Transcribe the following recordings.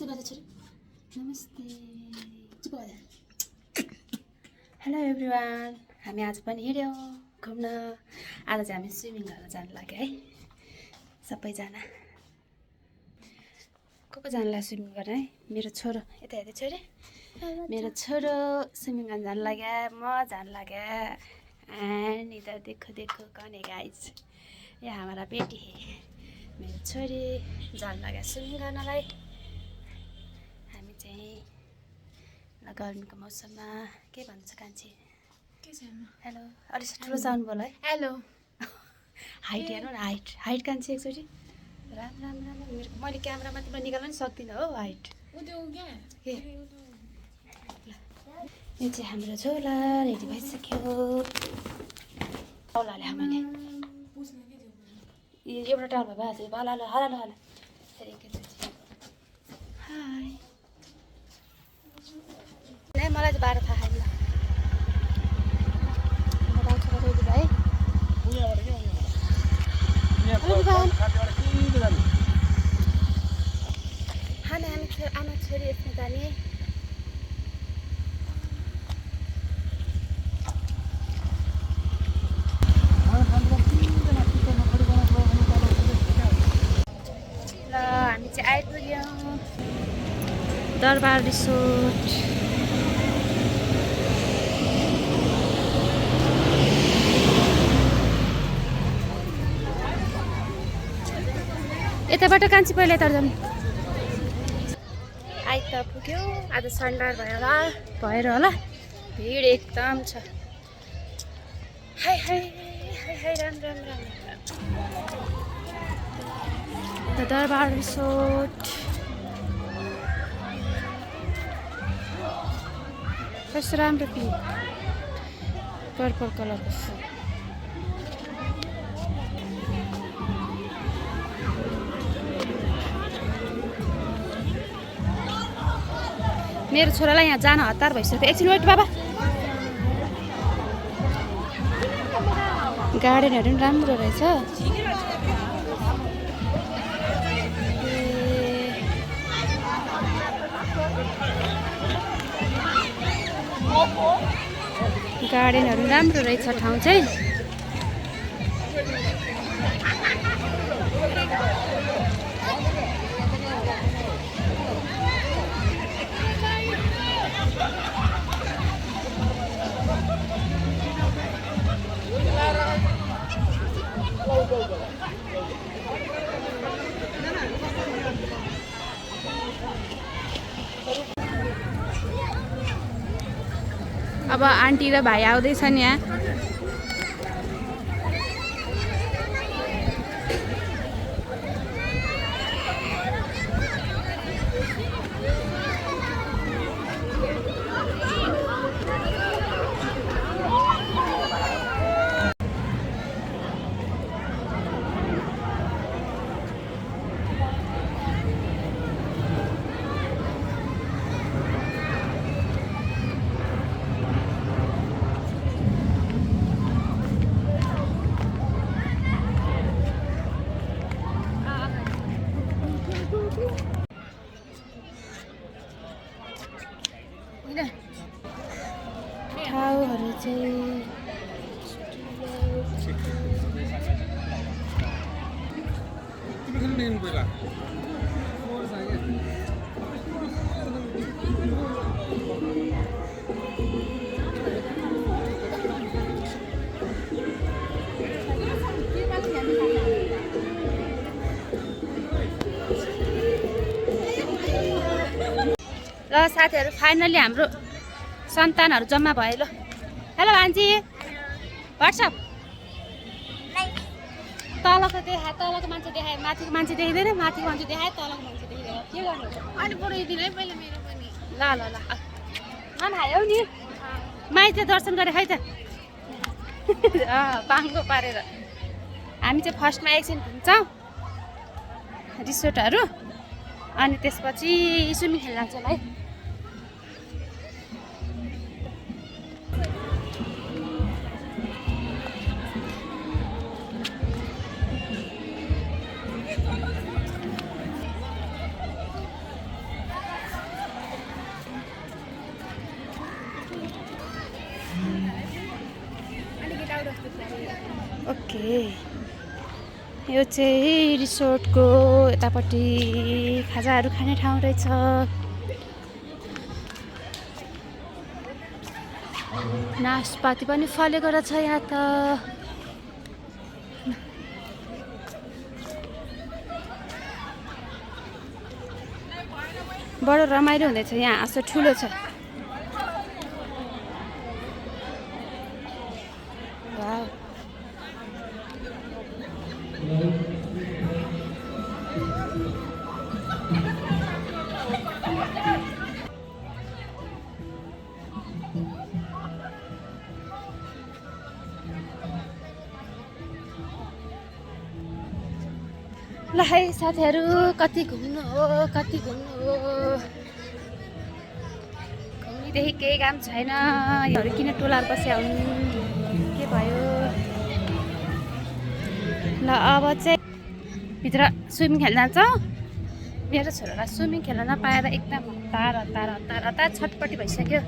नमस्ते। Hello everyone, हामी आज पनि हिँड्यौँ घुम्न। आज चाहिँ हामी स्विमिङ गर्न जानु लाग्यो है सबैजना। को जानु लाग्यो स्विमिङ गर्न है? मेरो छोरो यता हेर्दै छोरी, मेरो छोरो स्विमिङ गर्न जानु लाग्यो, म जानु लाग्यो। एन्ड इधर देखो देखो कौन है गाइस, ये हमारा बेटी है। मेरो छोरी जानु लाग्यो स्विमिङ गर्नलाई। हामी चाहिँ गर्मीको मौसममा के भन्छ कान्छी? हेलो, अलिक ठुलो साउन्ड बोल है। हेलो। हाइट हेर्नु न, हाइट कान्छी एकचोटि। राम राम राम। मैले क्यामेरामा तिम्रो निकाल्न पनि सक्दिनँ हो हाइट। के यो चाहिँ हाम्रो झोला रेडी भइसक्यो। टाउल हालेँ मैले, एउटा टाउल भयो आज। हला फेरि एकैचोटि हाई। मलाई चाहिँ बाह्र थाहा छैन। भाइ आमा छोरी यसमा जाने। ल हामी चाहिँ आइपुग्यौँ दरबार रिसोर्ट। यताबाट कान्छी पहिला यता जाउँ। आइ त पुग्यो। आज सनबार भएर होला भिड एकदम छ। High high high high Ram Ram Ram. The दरबार रिसोर्ट कस्तो राम्रो पिङ्क पर्पल कलरको छ। मेरो छोरालाई यहाँ जान हतार भइसक्यो। एकछिन वेट बाबा। गार्डनहरू पनि राम्रो रहेछ। गार्डनहरू राम्रो रहेछ ठाउँ चाहिँ। अब आन्टी र भाइ आउँदैछन् यहाँ। ठाउँहरू चाहिँ ल साथीहरू, फाइनली हाम्रो सन्तानहरू जम्मा भयो। ल हेलो भान्जी, व्हाट्सअप। तलको देखाए, तलको मान्छे देखाए, माथिको मान्छे देखिँदैन, माथिको मान्छे देखाए, तलको मान्छे देखिँदैन। के गर्नु? अनि पुऱ्याइदिनु है पहिला मेरो पनि। ल ल ल खाना खायौ नि? माइतीले दर्शन गरे खै त। बाङ्गो पारेर। हामी चाहिँ फर्स्टमा एकछिन घुम्छौँ रिसोर्टहरू, अनि त्यसपछि स्विमिङ खेल्न जान्छौँ है। ओके यो चाहिँ रिसोर्टको यतापट्टि खाजाहरू खाने ठाउँ रहेछ। नासपाती पनि फलेको रहेछ यहाँ त। बडो रमाइलो हुँदैछ यहाँ, आँसु ठुलो छ। वाउ ल है साथीहरू, कति घुम्नु हो कति घुम्नु हो। घुम्नेदेखि केही काम छैन। यहाँहरू किन टोलार बस्या हुन्, के भयो? ल अब चाहिँ भित्र स्विमिङ खेल्न जान्छौँ। मेरो छोरालाई स्विमिङ खेल्न नपाएर एकदम हतार हतार हतार हतार छटपट्टि भइसक्यो।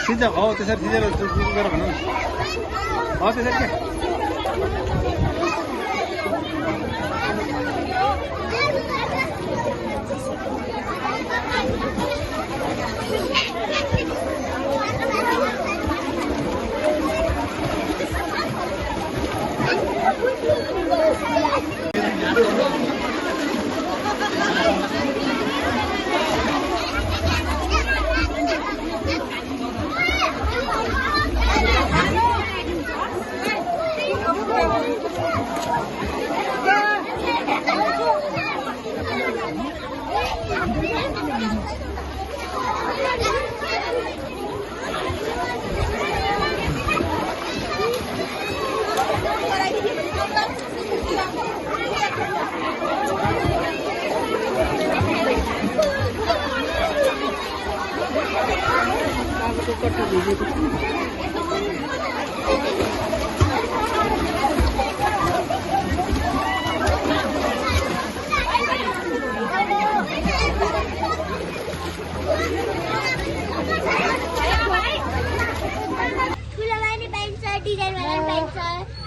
सिधा हो त्यसरी थिचेर गरेर भन्नु हो त्यसरी के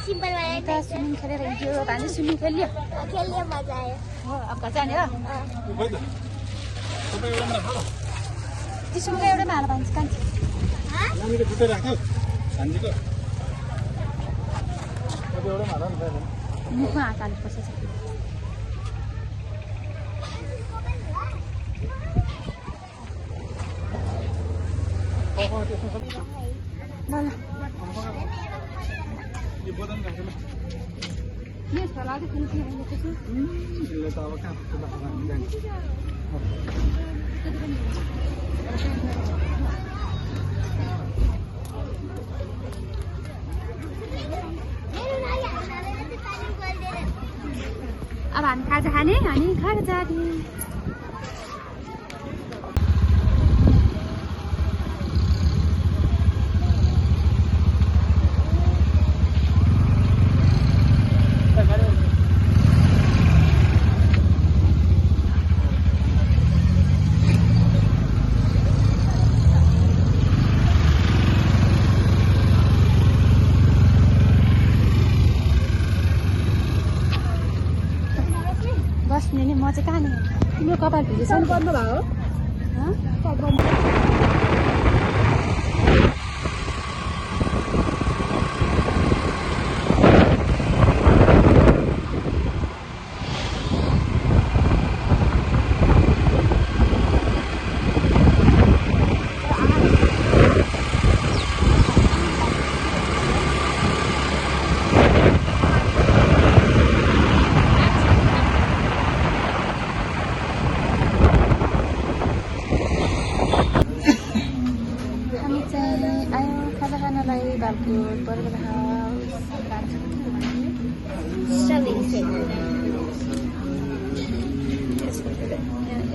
सिम्पल वाला त स्विमिङ खेलेर हिँड्यो भान्जी स्विमिङ खेल्यो खेल्यो मजा आयो हो अब घर जाने हो खोइ त सबै एउटामा राख ल टिसुमको एउटै माला भान्जी कान्छी नानीको छुट्टै राख्थ्यौ भान्जीको सबै एउटामा हाल न त मुखमा हात हाल्नु पर्छ ल ल यो बदन राख्छ ल यस्तो लाग्यो किन किन यसले त अब कहाँ पुग्छ हामी जान्छ अब हामी खाजा खाने अनि खाजा जाने बस्ने नि म चाहिँ कहाँ नि तिम्रो कपाल भिजेछ नि बन्द भयो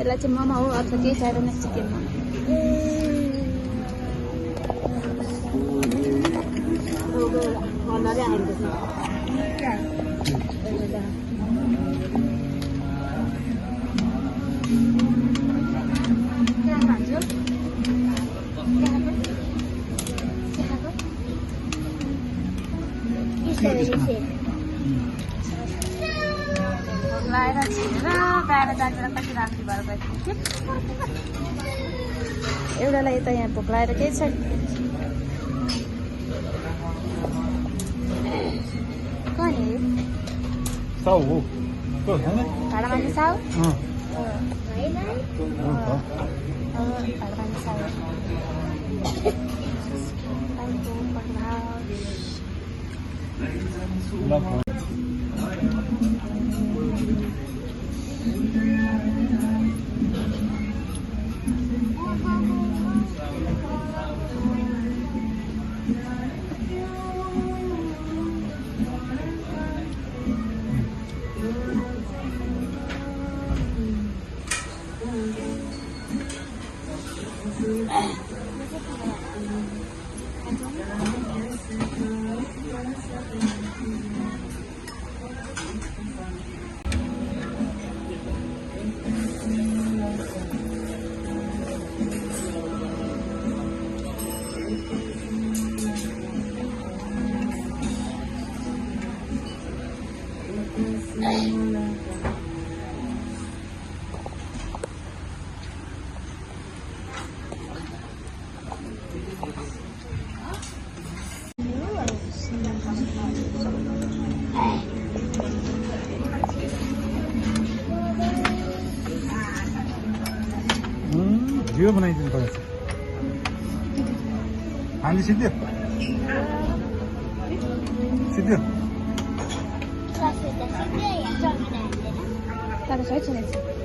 यसलाई चाहिँ मोमो हो अथवा केही चाहिँदैन चिकन लाएर छिरेर बाहिर जाँचेर कति राख्ने भएर गएको एउटालाई यता यहाँ भोक लगाएर केही छैन कहाँ साउ हो भाडा मान्ने साउ भाडा मान्ने साउ भिडियो बनाइदिनु पर्छ हामी सिद्धि सिद्धि तर सही छैन